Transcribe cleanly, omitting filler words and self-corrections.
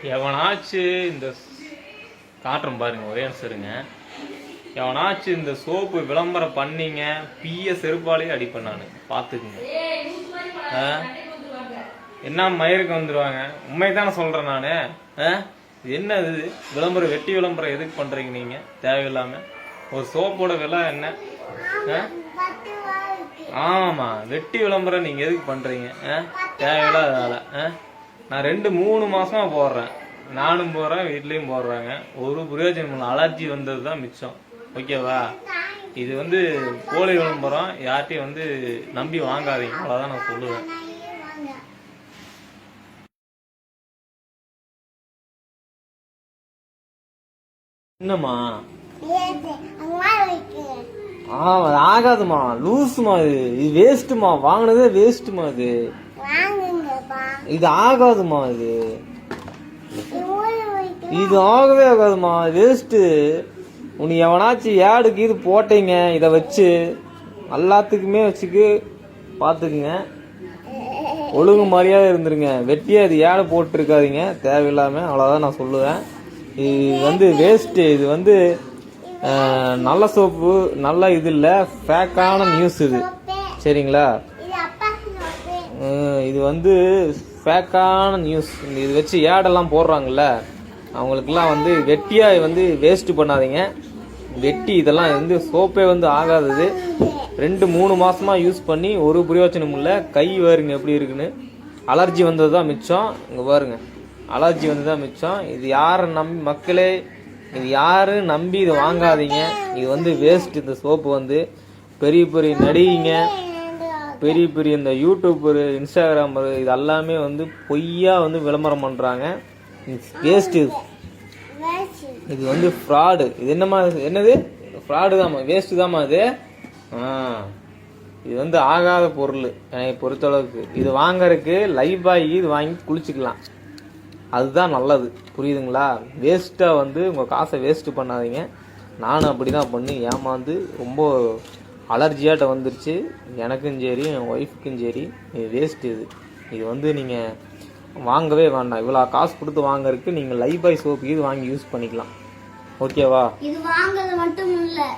எவனாச்சும் இந்த காட்டுறோம் பாருங்க, ஒரே நிமிஷம். எவனாச்சும் இந்த சோப்பு விளம்பரம் பண்ணீங்க, பிய செருப்பாலேயே அடிப்பேன் நான், பார்த்துக்குங்க. என்ன மயிருக்கு வந்துடுவாங்க. உண்மைதானே சொல்கிறேன் நான். என்ன இது விளம்பரம், வெட்டி விளம்பரம் எதுக்கு பண்ணுறீங்க நீங்கள் தேவையில்லாமல்? ஒரு சோப்போட விலை என்ன? ஆமாம், வெட்டி விளம்பரம் நீங்கள் எதுக்கு பண்ணுறீங்க தேவையில்லாத வேலை. நான் 2-3 மாசமா போடுறேன், நானும் போடுறேன், வீட்லேயும் போடுறாங்க. ஒரு பிரயோஜனம், அலர்ஜி வந்தது தான் மிச்சம். ஓகேவா? இது போலி விளம்பரம், யார்ட்டையும் நம்பி வாங்காதீங்க, அவ்வளோதான் நான் சொல்லுவேன். என்னம்மா? ஆகாதுமா, லூசுமா, இது வேஸ்ட்டுமா, வாங்கினதே வேஸ்ட்டுமா, இது ஆகாதுமா, இது ஆகவே ஆகாதுமா, வேஸ்ட்டு. உனக்கு எவனாச்சும் ஏடுக்கு இது போட்டீங்க, இதை வச்சு எல்லாத்துக்குமே வச்சுக்கு பார்த்துக்குங்க. ஒழுங்கு மரியாதை இருந்துருங்க. வெட்டியா இது ஏடு போட்டுருக்காதீங்க தேவையில்லாம, அவ்வளோதான் நான் சொல்லுவேன். இது வேஸ்ட்டு. இது நல்ல சோப்பு, நல்ல இது இல்லை, ஃபேக்கான நியூஸ் இது. சரிங்களா? இது ஃபேக்கான நியூஸ். இது வச்சு ஏடெல்லாம் போடுறாங்கல்ல, அவங்களுக்கெல்லாம் வெட்டியா வேஸ்ட் பண்ணாதீங்க. வெட்டி இதெல்லாம் சோப்பே ஆகாதது. 2-3 மாசமா யூஸ் பண்ணி ஒரு பிரயோஜனம் இல்லை. கை பாருங்க எப்படி இருக்குன்னு. அலர்ஜி வந்தது தான் மிச்சம். இங்கே பாருங்க, அலர்ஜி வந்ததுதான் மிச்சம். இது யாரை நம்பி, மக்களே, இது யாரும் நம்பி இதை வாங்காதீங்க. இது வேஸ்ட். இந்த சோப்பு பெரிய பெரிய நடிகைங்க, பெரிய பெரிய இந்த யூடியூபர், இன்ஸ்டாகிராமர், இது எல்லாமே பொய்யா விளம்பரம் பண்றாங்க. வேஸ்ட். இது ஃப்ராடு. இது என்னது ஃப்ராடு தாமா, வேஸ்ட் தாமா இது. இது ஆகாத பொருள் என்னை பொறுத்தளவுக்கு. இது வாங்கறதுக்கு லைஃபாய் இது வாங்கி குளிச்சுக்கலாம், அதுதான் நல்லது. புரியுதுங்களா? வேஸ்ட்டாக உங்கள் காசை வேஸ்ட்டு பண்ணாதீங்க. நானும் அப்படி தான் பண்ணி ஏமாந்து ரொம்ப அலர்ஜியாட்ட வந்துருச்சு, எனக்கும் சரி என் ஒய்ஃபுக்கும் சரி. இது வேஸ்ட்டு. இது நீங்கள் வாங்கவே வேண்டாம். இவ்வளோ காசு கொடுத்து வாங்கறதுக்கு நீங்கள் லைஃபாய் சோப்பு இது வாங்கி யூஸ் பண்ணிக்கலாம். ஓகேவா? இது வாங்குறது மட்டும் இல்லை.